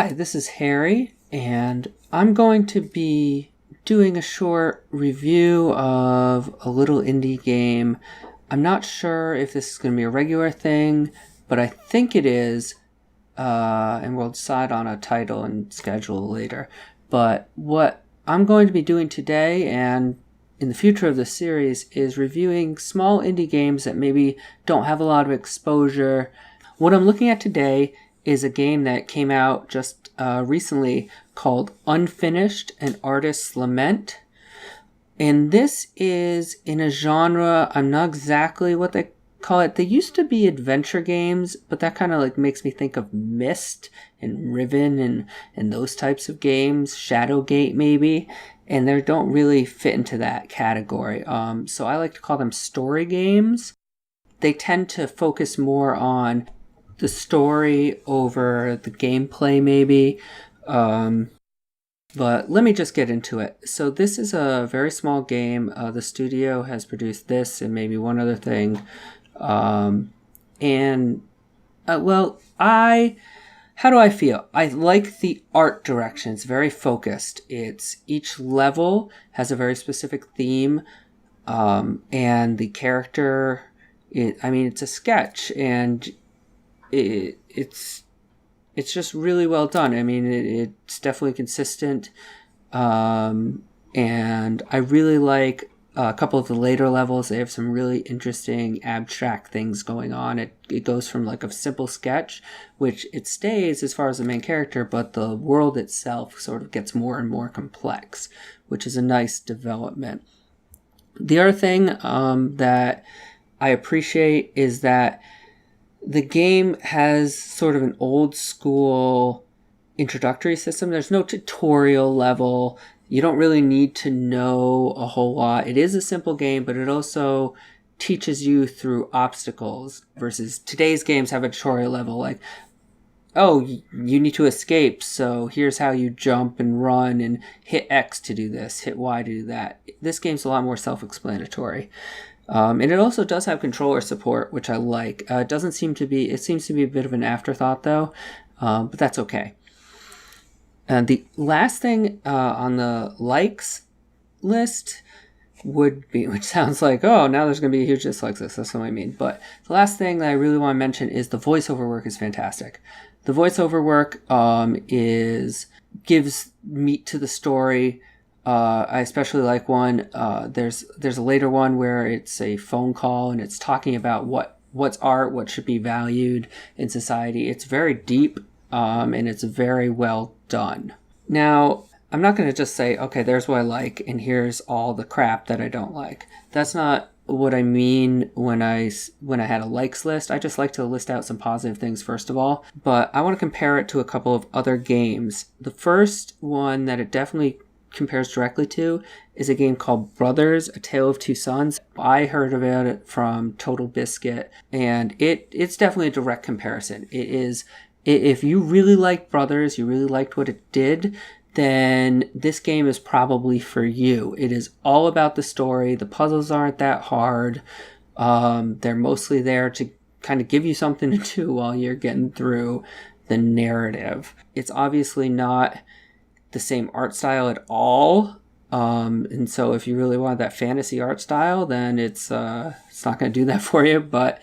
Hi, this is Harry, and I'm going to be doing a short review of a little indie game. I'm not sure if this is going to be a regular thing, but I think it is, and we'll decide on a title and schedule later. But what I'm going to be doing today and in the future of the series is reviewing small indie games that maybe don't have a lot of exposure. What I'm looking at today is a game that came out just recently called Unfinished, an Artist's Lament. And this is in a genre, I'm not exactly what they call it. They used to be adventure games, but that kind of like makes me think of Myst and Riven and those types of games, Shadowgate maybe, and they don't really fit into that category. So I like to call them story games. They tend to focus more on the story over the gameplay maybe. But let me just get into it. So this is a very small game. The studio has produced this and maybe one other thing. How do I feel? I like the art direction. It's very focused. Each level has a very specific theme. And the character, it's a sketch, and it's just really well done. It's definitely consistent, and I really like a couple of the later levels. They have some really interesting abstract things going on. It goes from like a simple sketch, which it stays as far as the main character, but the world itself sort of gets more and more complex, which is a nice development. The other thing that I appreciate is that the game has sort of an old school introductory system. There's no tutorial level. You don't really need to know a whole lot. It is a simple game, but it also teaches you through obstacles versus today's games have a tutorial level like, oh, you need to escape, so here's how you jump and run and hit X to do this, hit Y to do that. This game's a lot more self-explanatory. And it also does have controller support, which I like. It seems to be a bit of an afterthought though, but that's okay. And the last thing on the likes list would be, which sounds like, oh, now there's going to be a huge dislikes list. That's what I mean. But the last thing that I really want to mention is the voiceover work is fantastic. The voiceover work gives meat to the story. I especially like one. There's a later one where it's a phone call and it's talking about what's art, what should be valued in society. It's very deep, and it's very well done. Now, I'm not going to just say, okay, there's what I like, and here's all the crap that I don't like. That's not what I mean when I had a likes list. I just like to list out some positive things first of all, but I want to compare it to a couple of other games. The first one that it definitely compares directly to is a game called Brothers: A Tale of Two Sons. I heard about it from Total Biscuit, and it's definitely a direct comparison. It is, if you really like Brothers, you really liked what it did, then this game is probably for you. It is all about the story. The puzzles aren't that hard. They're mostly there to kind of give you something to do while you're getting through the narrative. It's obviously not the same art style at all. And so if you really want that fantasy art style, then it's not going to do that for you, but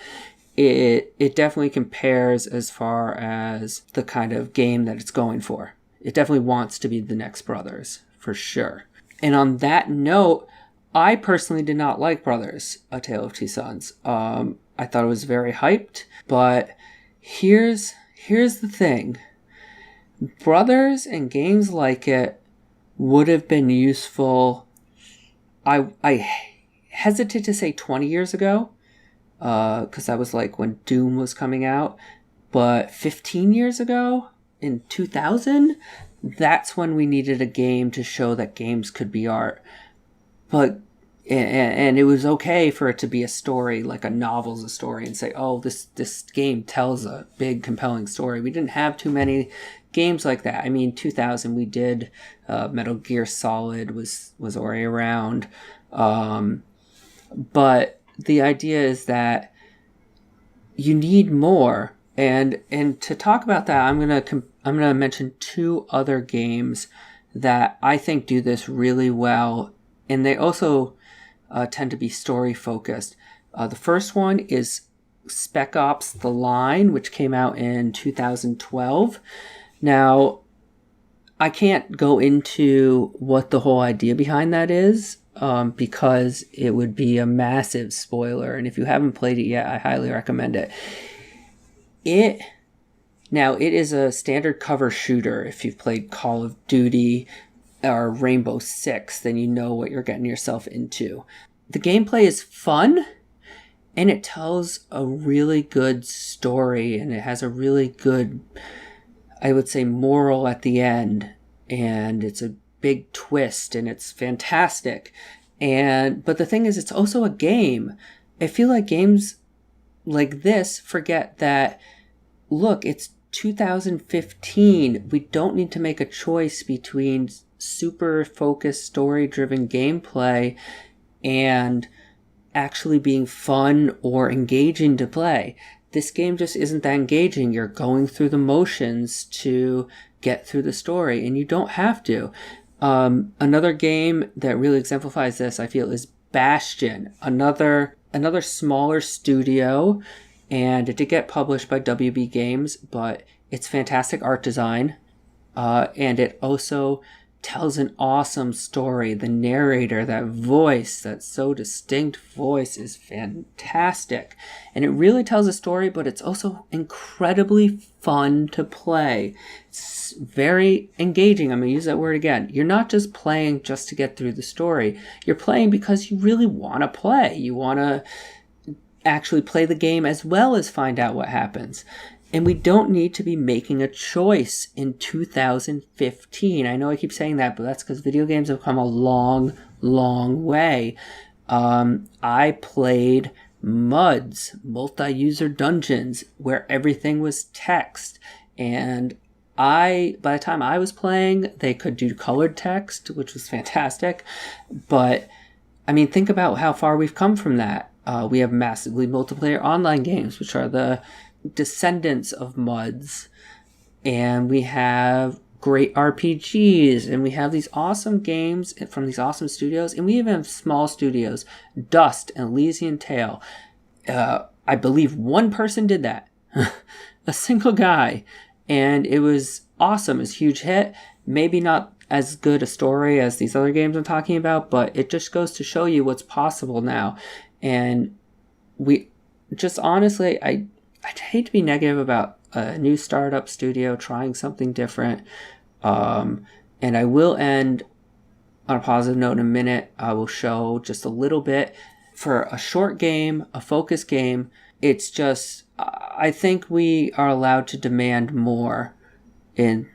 it definitely compares as far as the kind of game that it's going for. It definitely wants to be the next Brothers, for sure. And on that note, I personally did not like Brothers: A Tale of Two Sons. I thought it was very hyped, but here's the thing. Brothers and games like it would have been useful, I hesitate to say 20 years ago, because that was like when Doom was coming out, but 15 years ago, in 2000, that's when we needed a game to show that games could be art. And it was okay for it to be a story, like a novel's a story, and say, oh, this game tells a big, compelling story. We didn't have too many games like that. 2000, we did Metal Gear Solid was already around. But the idea is that you need more. And to talk about that, I'm going to I'm going to mention 2 other games that I think do this really well, and they also tend to be story focused. The first one is Spec Ops: The Line, which came out in 2012. Now, I can't go into what the whole idea behind that is, because it would be a massive spoiler, and if you haven't played it yet, I highly recommend it. It is a standard cover shooter. If you've played Call of Duty or Rainbow Six, then you know what you're getting yourself into. The gameplay is fun, and it tells a really good story, and it has a really good, I would say, moral at the end, and it's a big twist, and it's fantastic. But the thing is, it's also a game. I feel like games like this forget that, look, it's 2015. We don't need to make a choice between super focused, story-driven gameplay and actually being fun or engaging to play. This game just isn't that engaging. You're going through the motions to get through the story, and you don't have to. Another game that really exemplifies this, I feel, is Bastion. Another smaller studio, and it did get published by WB Games, but it's fantastic art design, and it also tells an awesome story. The narrator, that voice, that so distinct voice, is fantastic. And it really tells a story, but it's also incredibly fun to play. It's very engaging. I'm going to use that word again. You're not just playing just to get through the story. You're playing because you really want to play. You want to actually play the game as well as find out what happens. And we don't need to be making a choice in 2015. I know I keep saying that, but that's because video games have come a long, long way. I played MUDs, multi-user dungeons, where everything was text. And by the time I was playing, they could do colored text, which was fantastic. But, I mean, think about how far we've come from that. We have massively multiplayer online games, which are the descendants of MUDs, and we have great RPGs, and we have these awesome games from these awesome studios, and we even have small studios, Dust and Elysian Tale. I believe one person did that, a single guy, and it was awesome. It's a huge hit. Maybe not as good a story as these other games I'm talking about, but it just goes to show you what's possible now. And we just honestly, I'd hate to be negative about a new startup studio trying something different. And I will end on a positive note in a minute. I will show just a little bit. For a short game, a focused game, it's just, I think we are allowed to demand more in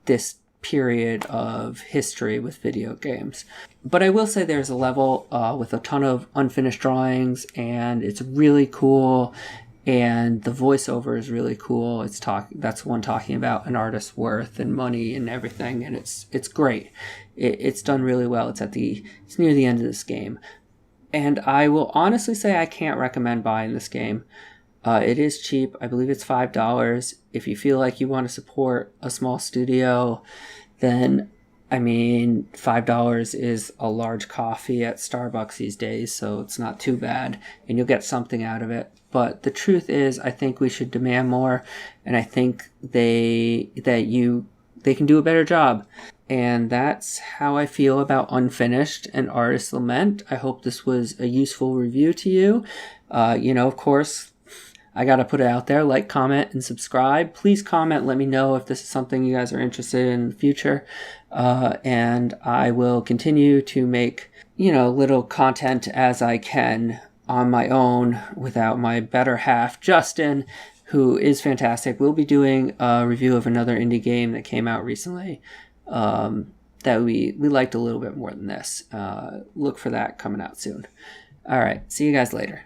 this period of history with video games. But I will say there's a level with a ton of unfinished drawings, and it's really cool. And the voiceover is really cool. That's one talking about an artist's worth and money and everything, and it's great. It's done really well. It's near the end of this game, and I will honestly say I can't recommend buying this game. It is cheap. I believe it's $5. If you feel like you want to support a small studio, then I mean, $5 is a large coffee at Starbucks these days, so it's not too bad, and you'll get something out of it. But the truth is, I think we should demand more, and I think they can do a better job. And that's how I feel about Unfinished and Artist Lament. I hope this was a useful review to you. Of course, I got to put it out there. Like, comment, and subscribe. Please comment. Let me know if this is something you guys are interested in the future. And I will continue to make, little content as I can on my own without my better half, Justin, who is fantastic. We'll be doing a review of another indie game that came out recently that we liked a little bit more than this. Look for that coming out soon. All right. See you guys later.